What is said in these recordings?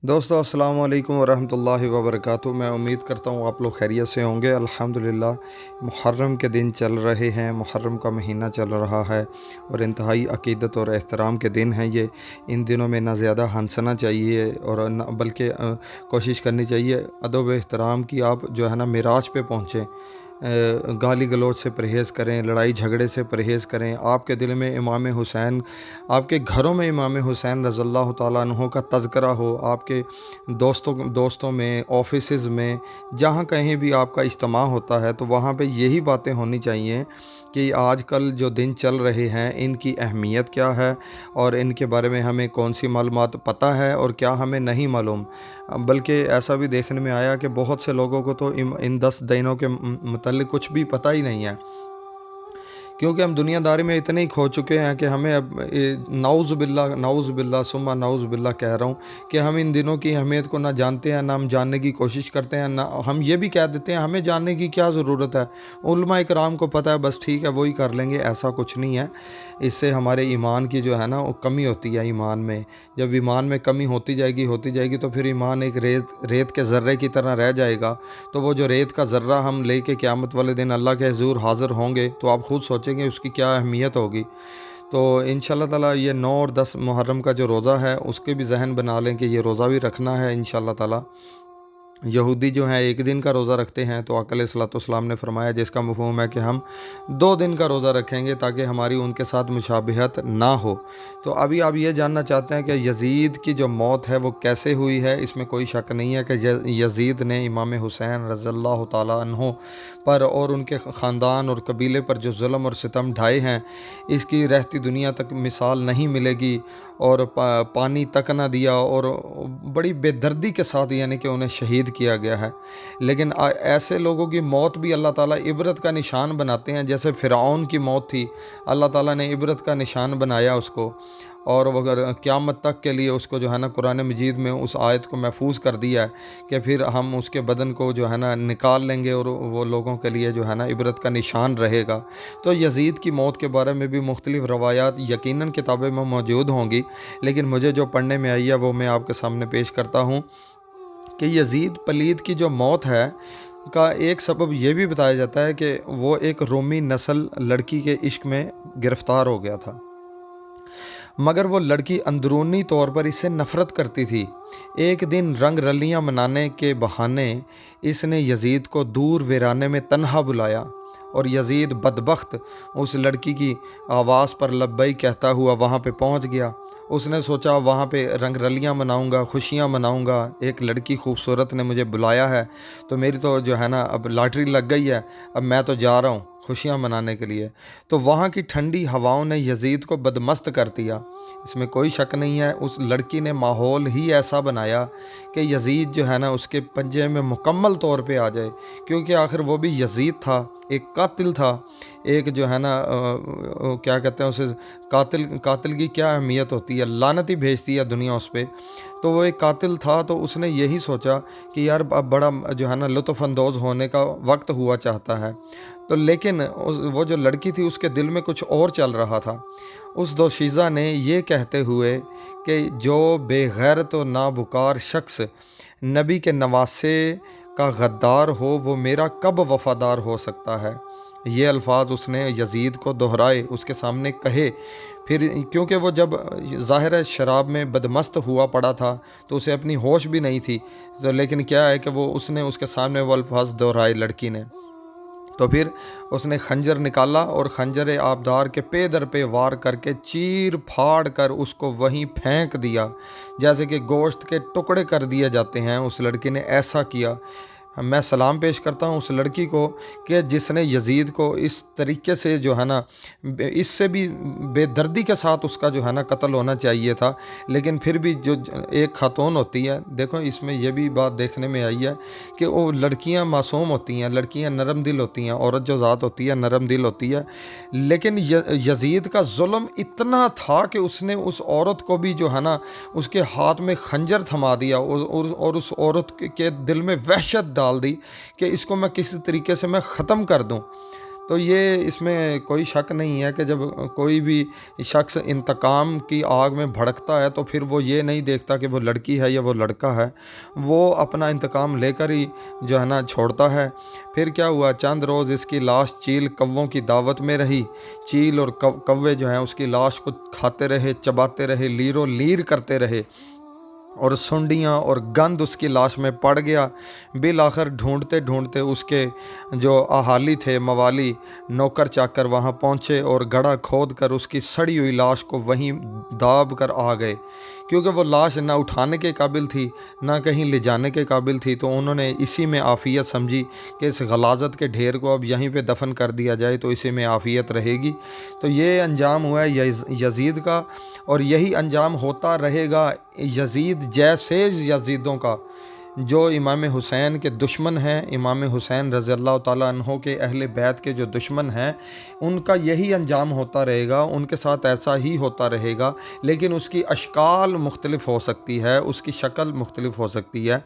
दोस्तों अस्सलाम वालेकुम वरहमतुल्लाहि वबरकातुहू। मैं उम्मीद करता हूँ आप लोग खैरियत से होंगे। अल्हम्दुलिल्लाह मुहर्रम के दिन चल रहे हैं, मुहर्रम का महीना चल रहा है और इंतहाई अक़ीदत और एहतराम के दिन हैं ये। इन दिनों में ना ज़्यादा हंसना चाहिए और न बल्कि कोशिश करनी चाहिए अदब एहतराम की आप जो है ना मिराज पे पहुँचें। गाली गलौज से परहेज़ करें, लड़ाई झगड़े से परहेज़ करें। आपके दिल में इमाम हुसैन, आपके घरों में इमाम हुसैन रज़ियल्लाहु ताला अन्हो का तज़किरा हो, आपके दोस्तों में, ऑफिसेज़ में, जहाँ कहीं भी आपका इज्तिमा होता है तो वहाँ पे यही बातें होनी चाहिए कि आजकल जो दिन चल रहे हैं इनकी अहमियत क्या है और इनके बारे में हमें कौन सी मालूमात पता है और क्या हमें नहीं मालूम। बल्कि ऐसा भी देखने में आया कि बहुत से लोगों को तो इन 10 दिनों के मतलब कुछ भी पता ही नहीं है, क्योंकि हम दुनियादारी में इतने ही खो चुके हैं कि हमें अब नाउज़ बिल्ला सुम्मा नाउज़ बिल्ला कह रहा हूँ कि हम इन दिनों की अहमियत को ना जानते हैं, ना हम जानने की कोशिश करते हैं, ना हम ये भी कह देते हैं हमें जानने की क्या ज़रूरत है, उलमा इकराम को पता है, बस ठीक है वही कर लेंगे। ऐसा कुछ नहीं है। इससे हमारे ईमान की जो है ना वो कमी होती है ईमान में। जब ईमान में कमी होती जाएगी तो फिर ईमान एक रेत के ज़र्रे की तरह रह जाएगा। तो वो जो रेत का ज़र्रा हम लेके क़यामत वाले दिन अल्लाह के हुज़ूर हाज़िर होंगे तो आप खुद सोचेंगे उसकी क्या अहमियत होगी। तो इंशाअल्लाह ताला ये 9 और 10 मुहर्रम का जो रोज़ा है उसके भी जहन बना लें कि ये रोज़ा भी रखना है इंशाअल्लाह ताला। यहूदी जो हैं एक दिन का रोज़ा रखते हैं, तो आका अलैहिस्सलाम ने फरमाया जिसका मफ़हूम है कि हम 2 दिन का रोज़ा रखेंगे ताकि हमारी उनके साथ मुशाबिहत ना हो। तो अभी आप ये जानना चाहते हैं कि यज़ीद की जो मौत है वो कैसे हुई है। इसमें कोई शक नहीं है कि यज़ीद ने इमाम हुसैन रज़ियल्लाहु ताला अन्हो पर और उनके ख़ानदान और कबीले पर जो जुल्म और सितम ढाए हैं इसकी रहती दुनिया तक मिसाल नहीं मिलेगी। और पानी तक ना दिया और बड़ी बेदर्दी के साथ यानी कि उन्हें शहीद किया गया है। लेकिन ऐसे लोगों की मौत भी अल्लाह ताला इबरत का निशान बनाते हैं। जैसे फ़िरऔन की मौत थी, अल्लाह ताला ने इबरत का निशान बनाया उसको, और वो अगर क़यामत तक के लिए उसको जो है ना कुरान मजीद में उस आयत को महफूज कर दिया है कि फिर हम उसके बदन को जो है ना निकाल लेंगे और वो लोगों के लिए जो है ना इबरत का निशान रहेगा। तो यज़ीद की मौत के बारे में भी मुख्तलिफ़ रवायात यकीनन किताबें में मौजूद होंगी, लेकिन मुझे जो पढ़ने में आई है वो मैं आपके सामने पेश करता हूँ कि यज़ीद पलीद की जो मौत है का एक सबब ये भी बताया जाता है कि वो एक रोमी नस्ल लड़की के इश्क में गिरफ़्तार हो गया था, मगर वो लड़की अंदरूनी तौर पर इससे नफ़रत करती थी। एक दिन रंग रलियां मनाने के बहाने इसने यज़ीद को दूर वीराने में तन्हा बुलाया और यज़ीद बदबख्त उस लड़की की आवाज़ पर लब्बैक कहता हुआ वहाँ पे पहुँच गया। उसने सोचा वहाँ पे रंग रलियाँ मनाऊँगा, खुशियाँ मनाऊँगा, एक लड़की खूबसूरत ने मुझे बुलाया है तो मेरी तो जो है ना अब लॉटरी लग गई है, अब मैं तो जा रहा हूँ खुशियाँ मनाने के लिए। तो वहाँ की ठंडी हवाओं ने यज़ीद को बदमस्त कर दिया, इसमें कोई शक नहीं है। उस लड़की ने माहौल ही ऐसा बनाया कि यज़ीद जो है ना उसके पंजे में मुकम्मल तौर पे आ जाए, क्योंकि आखिर वो भी यज़ीद था, एक कातिल था, एक जो है ना क्या कहते हैं उसे, कातिल की क्या अहमियत होती है, लानत ही भेजती है दुनिया उस पर। तो वो एक कातिल था, तो उसने यही सोचा कि यार अब बड़ा जो है ना लुत्फ़अंदोज़ होने का वक्त हुआ चाहता है। तो लेकिन वो जो लड़की थी उसके दिल में कुछ और चल रहा था। उस दोशीज़ा ने ये कहते हुए कि जो बेगैरत व नाबुकार शख्स नबी के नवासे का गद्दार हो वो मेरा कब वफ़ादार हो सकता है, ये अल्फाज उसने यज़ीद को दोहराए, उसके सामने कहे। फिर क्योंकि वो जब ज़ाहिर है शराब में बदमस्त हुआ पड़ा था तो उसे अपनी होश भी नहीं थी, तो लेकिन क्या है कि वो उसने उसके सामने वो अल्फाज दोहराए लड़की ने। तो फिर उसने खंजर निकाला और खंजर आबदार के पे दर पे वार करके चीर फाड़ कर उसको वहीं फेंक दिया जैसे कि गोश्त के टुकड़े कर दिए जाते हैं। उस लड़की ने ऐसा किया। मैं सलाम पेश करता हूँ उस लड़की को कि जिसने यज़ीद को इस तरीके से जो है ना, इससे भी बेदर्दी के साथ उसका जो है ना कत्ल होना चाहिए था, लेकिन फिर भी जो एक खातून होती है, देखो इसमें यह भी बात देखने में आई है कि वो लड़कियां मासूम होती हैं, लड़कियां नरम दिल होती हैं, औरत जो ज़ात होती है नरम दिल होती है। लेकिन यज़ीद का जुल्म इतना था कि उसने उस औरत को भी जो है ना उसके हाथ में खंजर थमा दिया और उस औरत के दिल में वहशत डाल दी कि इसको मैं किसी तरीके से मैं ख़त्म कर दूं। تو یہ اس میں کوئی شک نہیں ہے کہ جب کوئی بھی شخص انتقام کی آگ میں بھڑکتا ہے تو پھر وہ یہ نہیں دیکھتا کہ وہ لڑکی ہے یا وہ لڑکا ہے، وہ اپنا انتقام لے کر ہی جو ہے نا چھوڑتا ہے۔ پھر کیا ہوا، چند روز اس کی لاش چیل کووں کی دعوت میں رہی۔ چیل اور کوے جو ہیں اس کی لاش کو کھاتے رہے، چباتے رہے، لیر و لیر کرتے رہے، اور سنڈیاں اور گند اس کی لاش میں پڑ گیا۔ بالآخر ڈھونڈتے ڈھونڈتے اس کے جو اہالی تھے، موالی، نوکر چاکر وہاں پہنچے اور گڑھا کھود کر اس کی سڑی ہوئی لاش کو وہیں داب کر آ گئے، کیونکہ وہ لاش نہ اٹھانے کے قابل تھی نہ کہیں لے جانے کے قابل تھی۔ تو انہوں نے اسی میں عافیت سمجھی کہ اس غلاظت کے ڈھیر کو اب یہیں پہ دفن کر دیا جائے تو اسی میں عافیت رہے گی۔ تو یہ انجام ہوا ہے یزید کا، اور یہی انجام ہوتا رہے گا یزید جیسے یزیدوں کا جو امام حسین کے دشمن ہیں، امام حسین رضی اللہ تعالیٰ عنہ کے اہل بیت کے جو دشمن ہیں، ان کا یہی انجام ہوتا رہے گا، ان کے ساتھ ایسا ہی ہوتا رہے گا، لیکن اس کی اشکال مختلف ہو سکتی ہے، اس کی شکل مختلف ہو سکتی ہے۔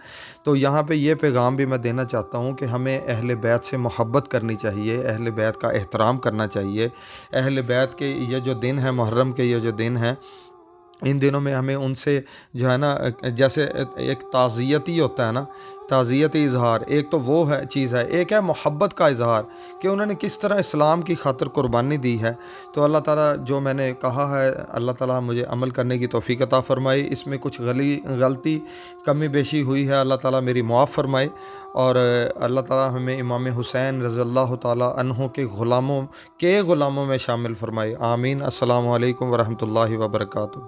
تو یہاں پہ یہ پیغام بھی میں دینا چاہتا ہوں کہ ہمیں اہل بیت سے محبت کرنی چاہیے، اہل بیت کا احترام کرنا چاہیے۔ اہل بیت کے یہ جو دن ہیں، محرم کے یہ جو دن ہیں، ان دنوں میں ہمیں ان سے جو ہے نا، جیسے ایک تعزیتی ہوتا ہے نا، تعزیتی اظہار، ایک تو وہ ہے چیز ہے، ایک ہے محبت کا اظہار کہ انہوں نے کس طرح اسلام کی خاطر قربانی دی ہے۔ تو اللہ تعالیٰ جو میں نے کہا ہے، اللہ تعالیٰ مجھے عمل کرنے کی توفیق عطا فرمائے۔ اس میں کچھ غلطی کمی بیشی ہوئی ہے، اللہ تعالیٰ میری معاف فرمائے، اور اللہ تعالیٰ ہمیں امام حسین رضی اللہ تعالیٰ عنہ کے غلاموں میں شامل فرمائے۔ آمین۔ السلام علیکم ورحمۃ اللہ وبرکاتہ۔